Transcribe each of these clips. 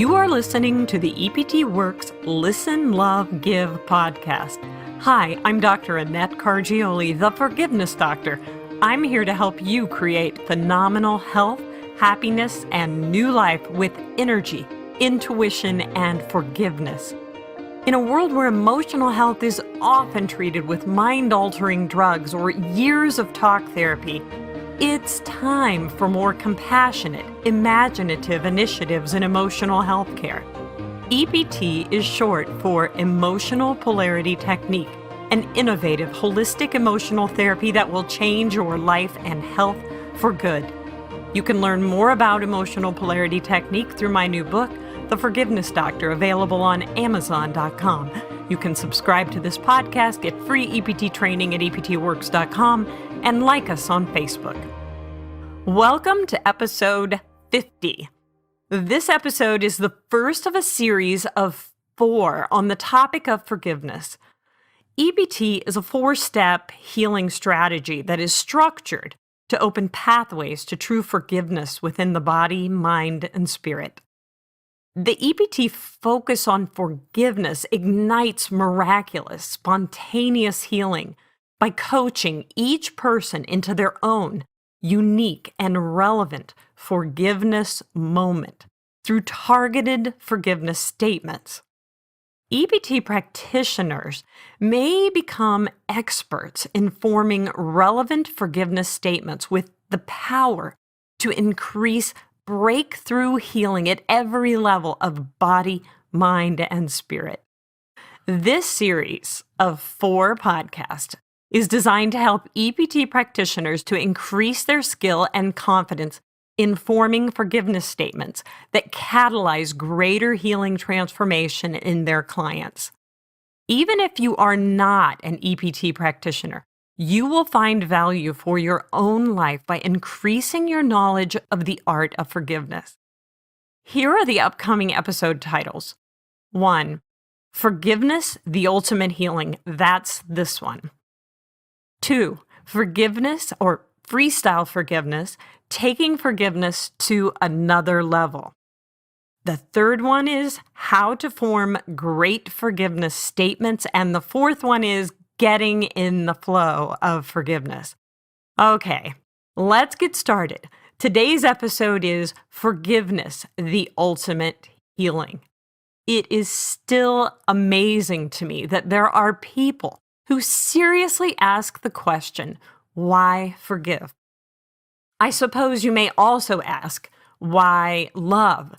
You are listening to the EPT Works Listen, Love, Give podcast. Hi, I'm Dr. Annette Cargioli, the Forgiveness Doctor. I'm here to help you create phenomenal health, happiness, and new life with energy, intuition, and forgiveness. In a world where emotional health is often treated with mind-altering drugs or years of talk therapy, it's time for more compassionate, imaginative initiatives in emotional health care. EPT is short for Emotional Polarity Technique, an innovative, holistic emotional therapy that will change your life and health for good. You can learn more about Emotional Polarity Technique through my new book, The Forgiveness Doctor, available on Amazon.com. You can subscribe to this podcast, get free EPT training at EPTworks.com, and like us on Facebook. Welcome to episode 50. This episode is the first of a series of 4 on the topic of forgiveness. EPT is a 4-step healing strategy that is structured to open pathways to true forgiveness within the body, mind, and spirit. The EPT focus on forgiveness ignites miraculous, spontaneous healing by coaching each person into their own unique and relevant forgiveness moment through targeted forgiveness statements. EPT practitioners may become experts in forming relevant forgiveness statements with the power to increase breakthrough healing at every level of body, mind, and spirit. This series of 4 podcasts is designed to help EPT practitioners to increase their skill and confidence in forming forgiveness statements that catalyze greater healing transformation in their clients. Even if you are not an EPT practitioner, you will find value for your own life by increasing your knowledge of the art of forgiveness. Here are the upcoming episode titles. 1. Forgiveness, the Ultimate Healing. That's this one. 2. Forgiveness or freestyle forgiveness, taking forgiveness to another level. The third one is how to form great forgiveness statements. And the fourth one is getting in the flow of forgiveness. Okay, let's get started. Today's episode is Forgiveness, the Ultimate Healing. It is still amazing to me that there are people who seriously ask the question, why forgive? I suppose you may also ask, why love?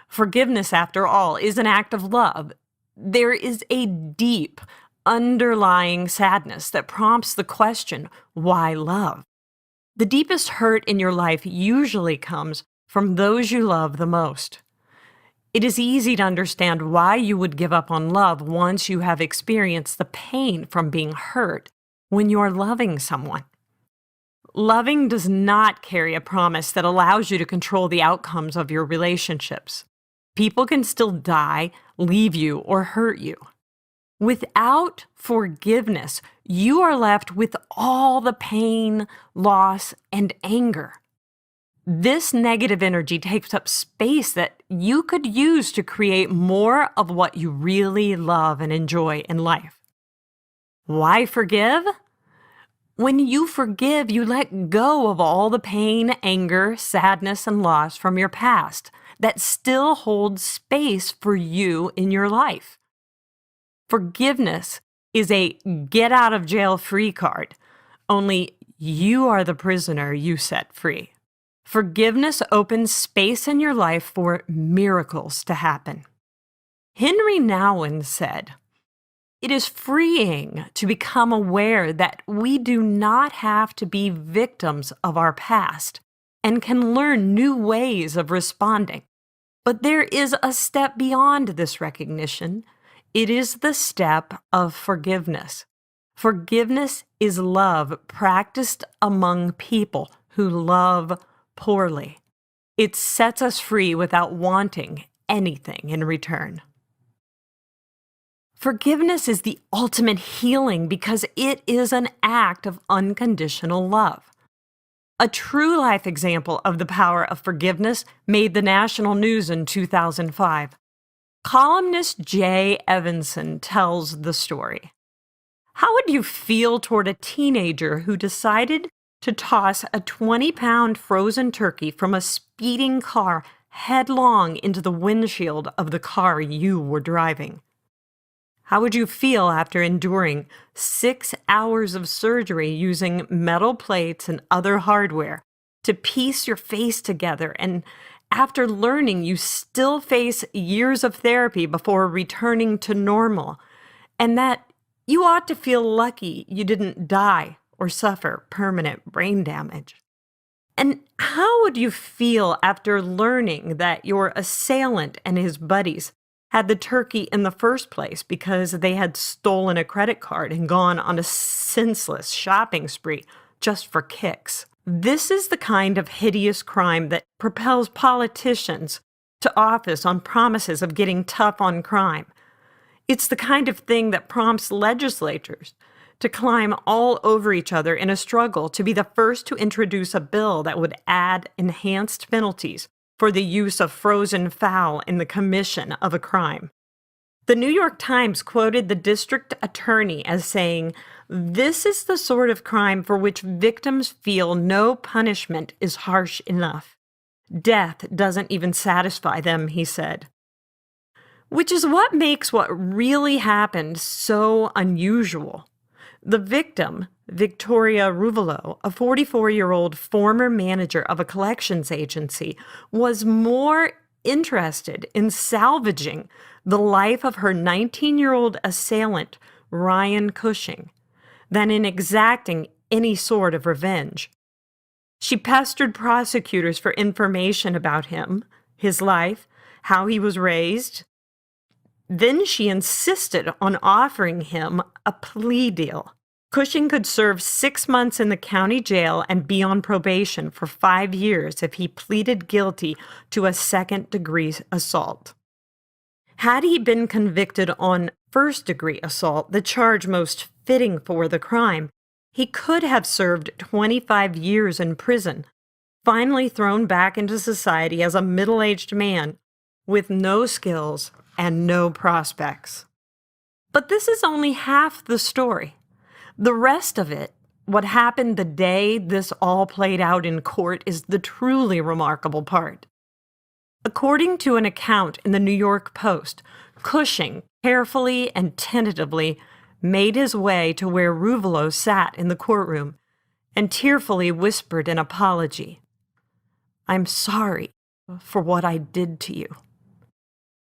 Forgiveness, after all, is an act of love. There is a deep, underlying sadness that prompts the question, why love? The deepest hurt in your life usually comes from those you love the most. It is easy to understand why you would give up on love once you have experienced the pain from being hurt when you are loving someone. Loving does not carry a promise that allows you to control the outcomes of your relationships. People can still die, leave you, or hurt you. Without forgiveness, you are left with all the pain, loss, and anger. This negative energy takes up space that you could use to create more of what you really love and enjoy in life. Why forgive? When you forgive, you let go of all the pain, anger, sadness, and loss from your past that still holds space for you in your life. Forgiveness is a get-out-of-jail-free card, only you are the prisoner you set free. Forgiveness opens space in your life for miracles to happen. Henry Nouwen said, "It is freeing to become aware that we do not have to be victims of our past and can learn new ways of responding. But there is a step beyond this recognition. It is the step of forgiveness. Forgiveness is love practiced among people who love poorly. It sets us free without wanting anything in return." Forgiveness is the ultimate healing because it is an act of unconditional love. A true life example of the power of forgiveness made the national news in 2005. Columnist Jay Evanson tells the story. How would you feel toward a teenager who decided to toss a 20-pound frozen turkey from a speeding car headlong into the windshield of the car you were driving? How would you feel after enduring 6 hours of surgery using metal plates and other hardware to piece your face together, and after learning you still face years of therapy before returning to normal, and that you ought to feel lucky you didn't die or suffer permanent brain damage? And how would you feel after learning that your assailant and his buddies had the turkey in the first place because they had stolen a credit card and gone on a senseless shopping spree just for kicks? This is the kind of hideous crime that propels politicians to office on promises of getting tough on crime. It's the kind of thing that prompts legislatures to climb all over each other in a struggle to be the first to introduce a bill that would add enhanced penalties for the use of frozen fowl in the commission of a crime. The New York Times quoted the district attorney as saying, "This is the sort of crime for which victims feel no punishment is harsh enough. Death doesn't even satisfy them," he said. Which is what makes what really happened so unusual. The victim, Victoria Ruvolo, a 44-year-old former manager of a collections agency, was more interested in salvaging the life of her 19-year-old assailant, Ryan Cushing, than in exacting any sort of revenge. She pestered prosecutors for information about him, his life, how he was raised. Then she insisted on offering him a plea deal. Cushing could serve 6 months in the county jail and be on probation for 5 years if he pleaded guilty to a second-degree assault. Had he been convicted on first-degree assault, the charge most fitting for the crime, he could have served 25 years in prison, finally thrown back into society as a middle-aged man with no skills and no prospects. But this is only half the story. The rest of it, what happened the day this all played out in court, is the truly remarkable part. According to an account in the New York Post, Cushing carefully and tentatively made his way to where Ruvolo sat in the courtroom and tearfully whispered an apology. "I'm sorry for what I did to you."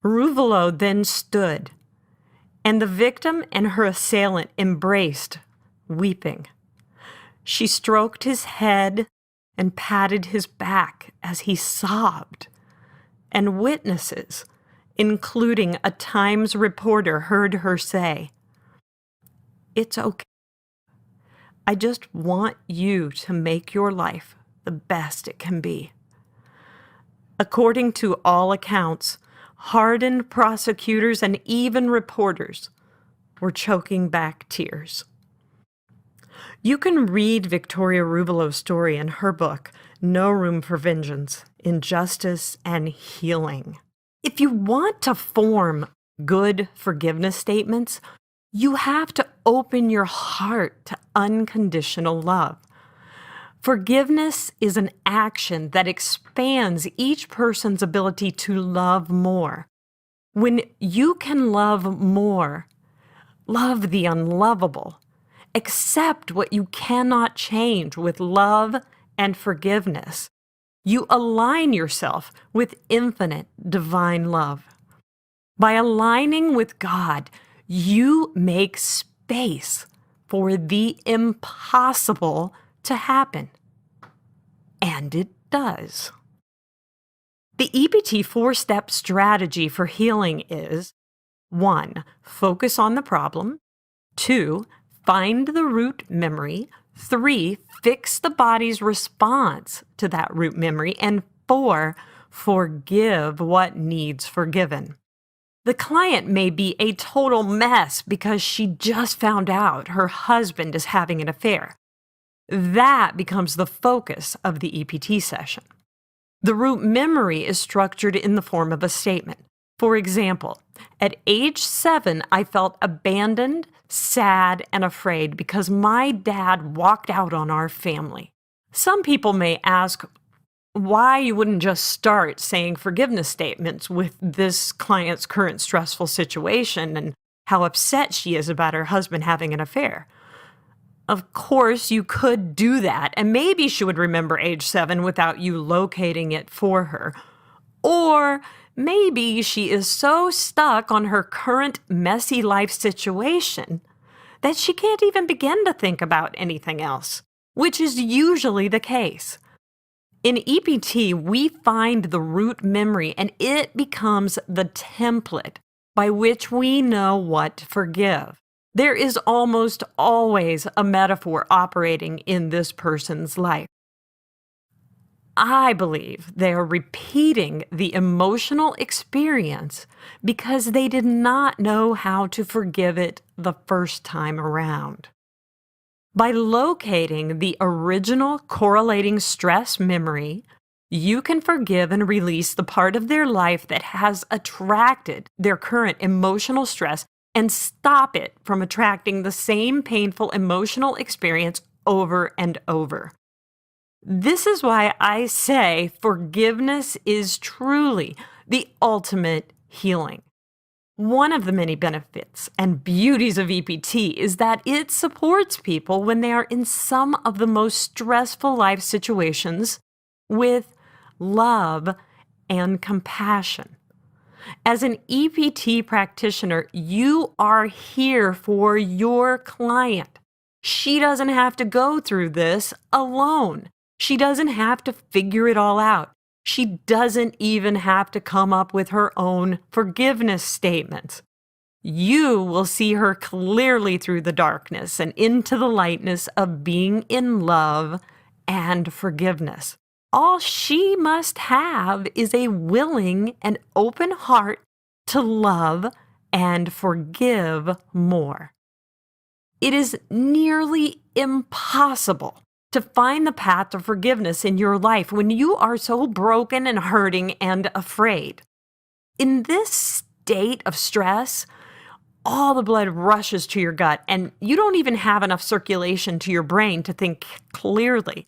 Ruvolo then stood, and the victim and her assailant embraced, weeping. She stroked his head and patted his back as he sobbed, and witnesses, including a Times reporter, heard her say, "It's okay. I just want you to make your life the best it can be." According to all accounts, hardened prosecutors and even reporters were choking back tears. You can read Victoria Ruvolo's story in her book, No Room for Vengeance, Injustice and Healing. If you want to form good forgiveness statements, you have to open your heart to unconditional love. Forgiveness is an action that expands each person's ability to love more. When you can love more, love the unlovable, accept what you cannot change with love and forgiveness, you align yourself with infinite divine love. By aligning with God, you make space for the impossible to happen. And it does. The EPT 4-step strategy for healing is 1. Focus on the problem. 2. Find the root memory. 3. Fix the body's response to that root memory. And 4. Forgive what needs forgiven. The client may be a total mess because she just found out her husband is having an affair. That becomes the focus of the EPT session. The root memory is structured in the form of a statement. For example, at age 7, I felt abandoned, sad, and afraid because my dad walked out on our family. Some people may ask why you wouldn't just start saying forgiveness statements with this client's current stressful situation and how upset she is about her husband having an affair. Of course, you could do that, and maybe she would remember age 7 without you locating it for her. Or maybe she is so stuck on her current messy life situation that she can't even begin to think about anything else, which is usually the case. In EPT, we find the root memory, and it becomes the template by which we know what to forgive. There is almost always a metaphor operating in this person's life. I believe they are repeating the emotional experience because they did not know how to forgive it the first time around. By locating the original correlating stress memory, you can forgive and release the part of their life that has attracted their current emotional stress and stop it from attracting the same painful emotional experience over and over. This is why I say forgiveness is truly the ultimate healing. One of the many benefits and beauties of EPT is that it supports people when they are in some of the most stressful life situations with love and compassion. As an EPT practitioner, you are here for your client. She doesn't have to go through this alone. She doesn't have to figure it all out. She doesn't even have to come up with her own forgiveness statements. You will see her clearly through the darkness and into the lightness of being in love and forgiveness. All she must have is a willing and open heart to love and forgive more. It is nearly impossible to find the path to forgiveness in your life when you are so broken and hurting and afraid. In this state of stress, all the blood rushes to your gut, and you don't even have enough circulation to your brain to think clearly.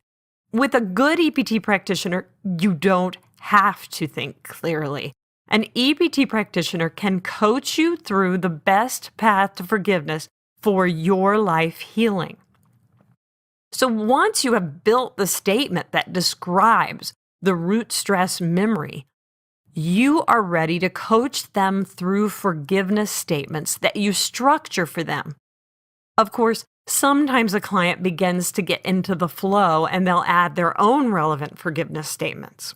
With a good EPT practitioner, you don't have to think clearly. An EPT practitioner can coach you through the best path to forgiveness for your life healing. So once you have built the statement that describes the root stress memory, you are ready to coach them through forgiveness statements that you structure for them. Of course, sometimes a client begins to get into the flow and they'll add their own relevant forgiveness statements.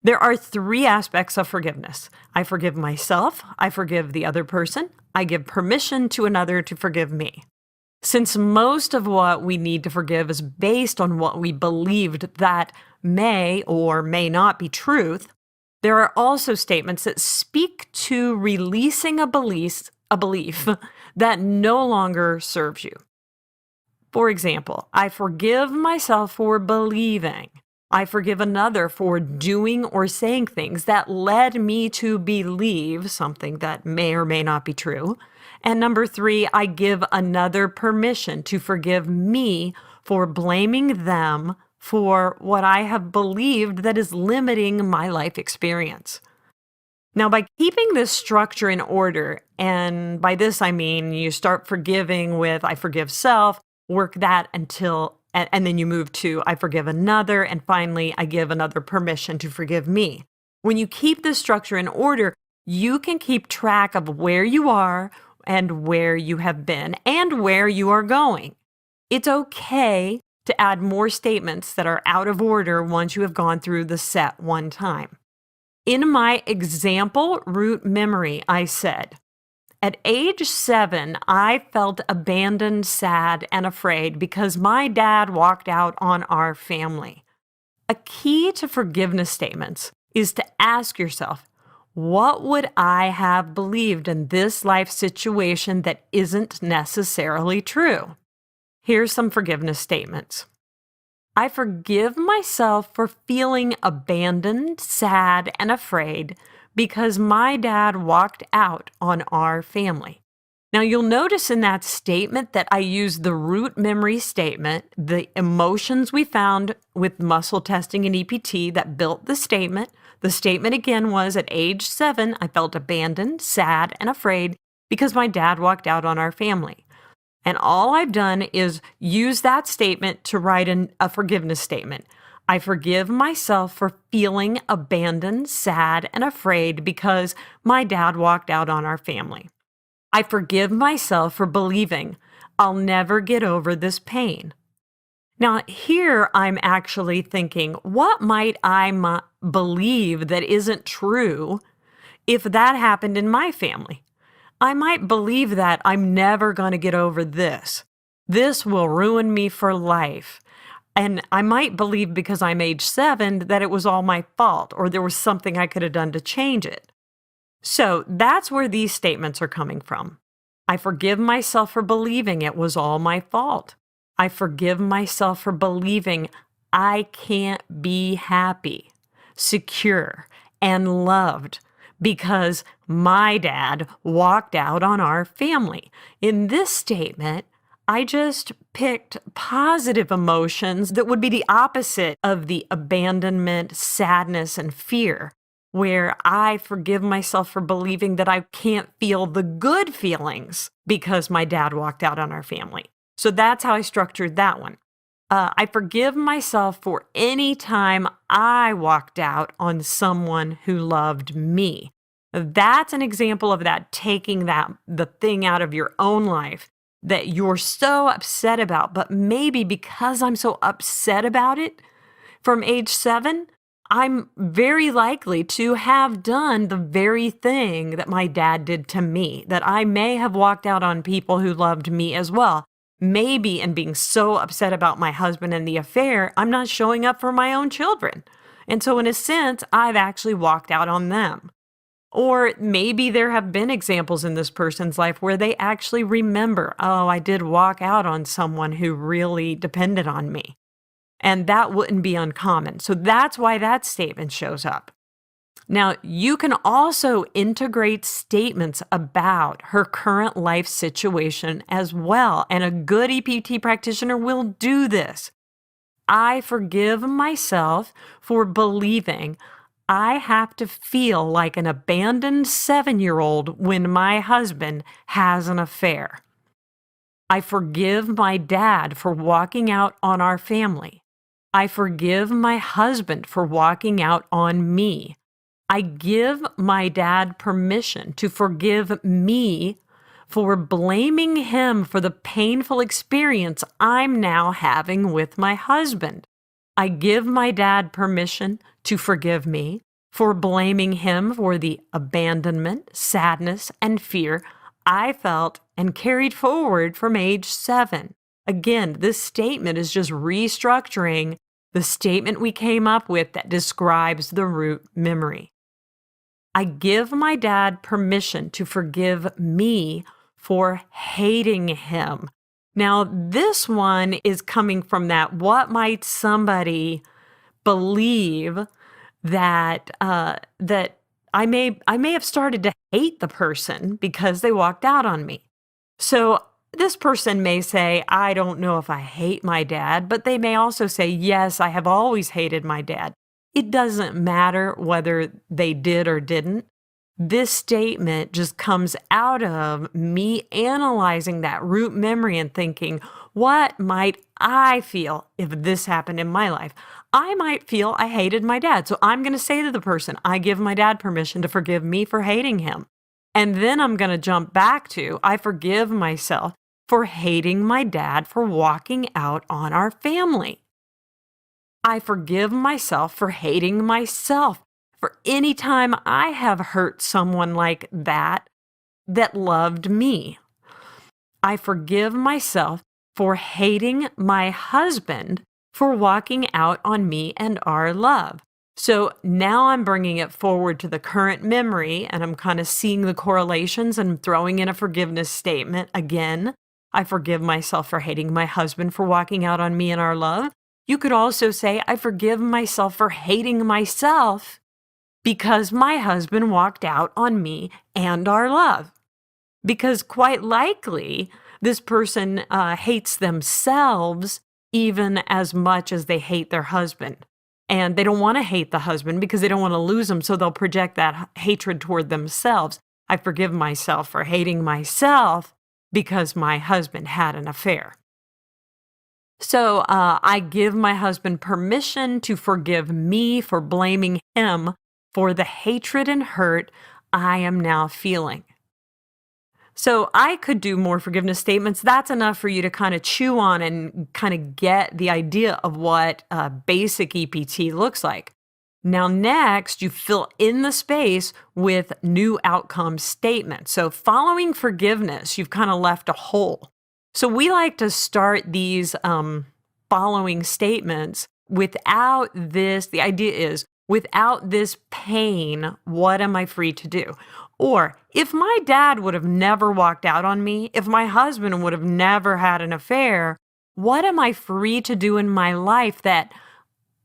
There are 3 aspects of forgiveness. I forgive myself, I forgive the other person, I give permission to another to forgive me. Since most of what we need to forgive is based on what we believed that may or may not be truth, there are also statements that speak to releasing a belief that no longer serves you. For example, I forgive myself for believing. I forgive another for doing or saying things that led me to believe something that may or may not be true. And number 3, I give another permission to forgive me for blaming them for what I have believed that is limiting my life experience. Now, by keeping this structure in order, and by this I mean you start forgiving with I forgive self, work that until, and then you move to I forgive another, and finally I give another permission to forgive me. When you keep this structure in order, you can keep track of where you are and where you have been and where you are going. It's okay to add more statements that are out of order once you have gone through the set one time. In my example root memory, I said, at age 7, I felt abandoned, sad, and afraid because my dad walked out on our family. A key to forgiveness statements is to ask yourself, what would I have believed in this life situation that isn't necessarily true? Here's some forgiveness statements. I forgive myself for feeling abandoned, sad, and afraid because my dad walked out on our family. Now, you'll notice in that statement that I use the root memory statement, the emotions we found with muscle testing and EPT that built the statement. The statement again was at age 7, I felt abandoned, sad, and afraid because my dad walked out on our family. And all I've done is use that statement to write a forgiveness statement. I forgive myself for feeling abandoned, sad, and afraid because my dad walked out on our family. I forgive myself for believing I'll never get over this pain. Now, here I'm actually thinking, what might I believe that isn't true if that happened in my family? I might believe that I'm never going to get over this. This will ruin me for life. And I might believe because I'm age 7 that it was all my fault or there was something I could have done to change it. So that's where these statements are coming from. I forgive myself for believing it was all my fault. I forgive myself for believing I can't be happy, secure, and loved because my dad walked out on our family. In this statement, I just picked positive emotions that would be the opposite of the abandonment, sadness, and fear, where I forgive myself for believing that I can't feel the good feelings because my dad walked out on our family. So that's how I structured that one. I forgive myself for any time I walked out on someone who loved me. That's an example of that, taking the thing out of your own life that you're so upset about, but maybe because I'm so upset about it from age 7, I'm very likely to have done the very thing that my dad did to me, that I may have walked out on people who loved me as well. Maybe in being so upset about my husband and the affair, I'm not showing up for my own children. And so in a sense, I've actually walked out on them. Or maybe there have been examples in this person's life where they actually remember, oh, I did walk out on someone who really depended on me. And that wouldn't be uncommon. So that's why that statement shows up. Now, you can also integrate statements about her current life situation as well. And a good EPT practitioner will do this. I forgive myself for believing I have to feel like an abandoned 7-year-old when my husband has an affair. I forgive my dad for walking out on our family. I forgive my husband for walking out on me. I give my dad permission to forgive me for blaming him for the painful experience I'm now having with my husband. I give my dad permission to forgive me for blaming him for the abandonment, sadness, and fear I felt and carried forward from age 7. Again, this statement is just restructuring the statement we came up with that describes the root memory. I give my dad permission to forgive me for hating him. Now, this one is coming from that, what might somebody believe that I may have started to hate the person because they walked out on me. So this person may say, I don't know if I hate my dad, but they may also say, yes, I have always hated my dad. It doesn't matter whether they did or didn't. This statement just comes out of me analyzing that root memory and thinking, what might I feel if this happened in my life? I might feel I hated my dad. So I'm going to say to the person, I give my dad permission to forgive me for hating him. And then I'm going to jump back to, I forgive myself for hating my dad for walking out on our family. I forgive myself for hating myself for any time I have hurt someone like that loved me. I forgive myself for hating my husband for walking out on me and our love. So now I'm bringing it forward to the current memory, and I'm kind of seeing the correlations and throwing in a forgiveness statement again. I forgive myself for hating my husband for walking out on me and our love. You could also say, I forgive myself for hating myself because my husband walked out on me and our love. Because quite likely, this person hates themselves even as much as they hate their husband. And they don't want to hate the husband because they don't want to lose him, so they'll project that hatred toward themselves. I forgive myself for hating myself because my husband had an affair. So I give my husband permission to forgive me for blaming him for the hatred and hurt I am now feeling. So I could do more forgiveness statements. That's enough for you to kind of chew on and kind of get the idea of what basic EPT looks like. Now, next, you fill in the space with new outcome statements. So following forgiveness, you've kind of left a hole. So we like to start these following statements without this. The idea is, without this pain, what am I free to do? Or if my dad would have never walked out on me, if my husband would have never had an affair, what am I free to do in my life that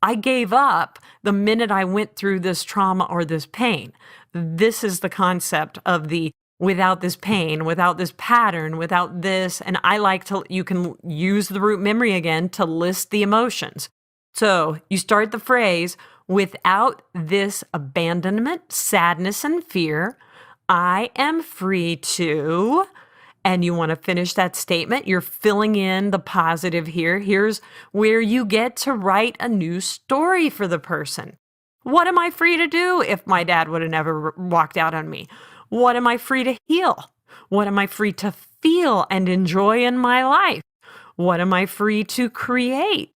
I gave up the minute I went through this trauma or this pain? This is the concept of the without this pain, without this pattern, without this. And I like to, you can use the root memory again to list the emotions. So you start the phrase, without this abandonment, sadness, and fear, I am free to, and you want to finish that statement. You're filling in the positive here. Here's where you get to write a new story for the person. What am I free to do if my dad would have never walked out on me? What am I free to heal? What am I free to feel and enjoy in my life? What am I free to create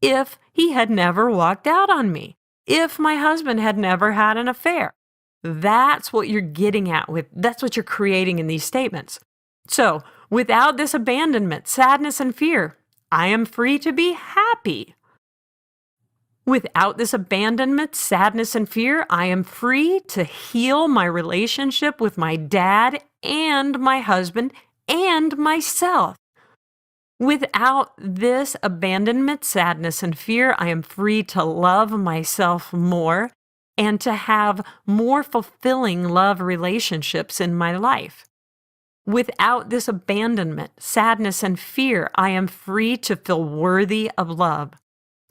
if he had never walked out on me? If my husband had never had an affair? That's what you're getting at that's what you're creating in these statements. So, without this abandonment, sadness, and fear, I am free to be happy. Without this abandonment, sadness, and fear, I am free to heal my relationship with my dad and my husband and myself. Without this abandonment, sadness, and fear, I am free to love myself more and to have more fulfilling love relationships in my life. Without this abandonment, sadness, and fear, I am free to feel worthy of love.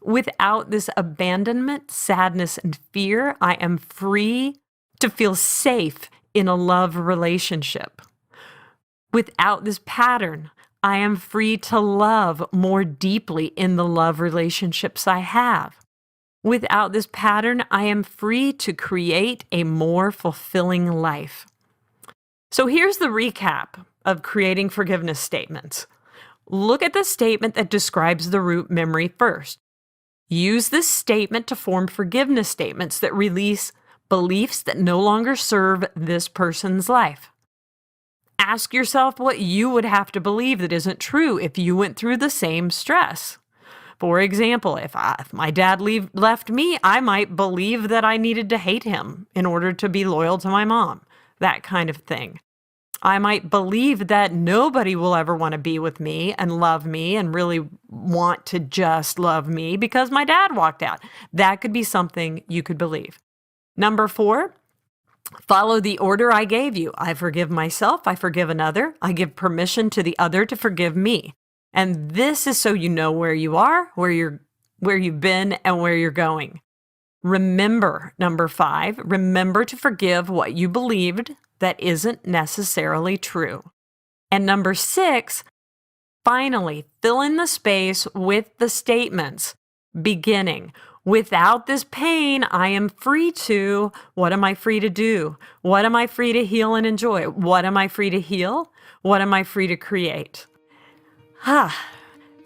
Without this abandonment, sadness, and fear, I am free to feel safe in a love relationship. Without this pattern, I am free to love more deeply in the love relationships I have. Without this pattern, I am free to create a more fulfilling life. So here's the recap of creating forgiveness statements. Look at the statement that describes the root memory first. Use this statement to form forgiveness statements that release beliefs that no longer serve this person's life. Ask yourself what you would have to believe that isn't true if you went through the same stress. For example, if my dad left me, I might believe that I needed to hate him in order to be loyal to my mom, that kind of thing. I might believe that nobody will ever want to be with me and love me and really want to just love me because my dad walked out. That could be something you could believe. Number 4, follow the order I gave you. I forgive myself. I forgive another. I give permission to the other to forgive me. And this is so you know where you are, where you've been, and where you're going. Remember, number 5, remember to forgive what you believed that isn't necessarily true. And number 6, finally, fill in the space with the statements, beginning, without this pain, I am free to, what am I free to do? What am I free to heal and enjoy? What am I free to heal? What am I free to create?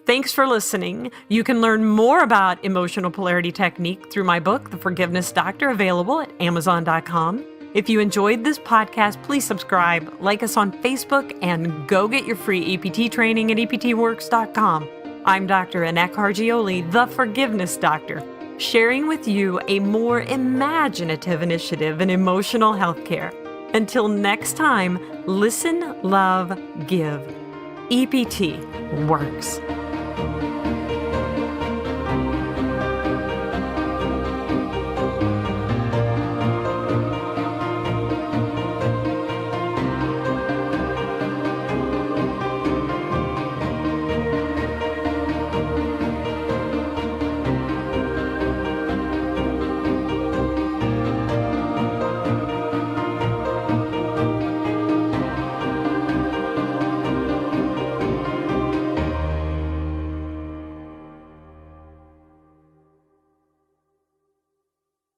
Thanks for listening. You can learn more about emotional polarity technique through my book, The Forgiveness Doctor, available at Amazon.com. If you enjoyed this podcast, please subscribe, like us on Facebook, and go get your free EPT training at EPTworks.com. I'm Dr. Annette Cargioli, The Forgiveness Doctor, sharing with you a more imaginative initiative in emotional healthcare. Until next time, listen, love, give. EPT works.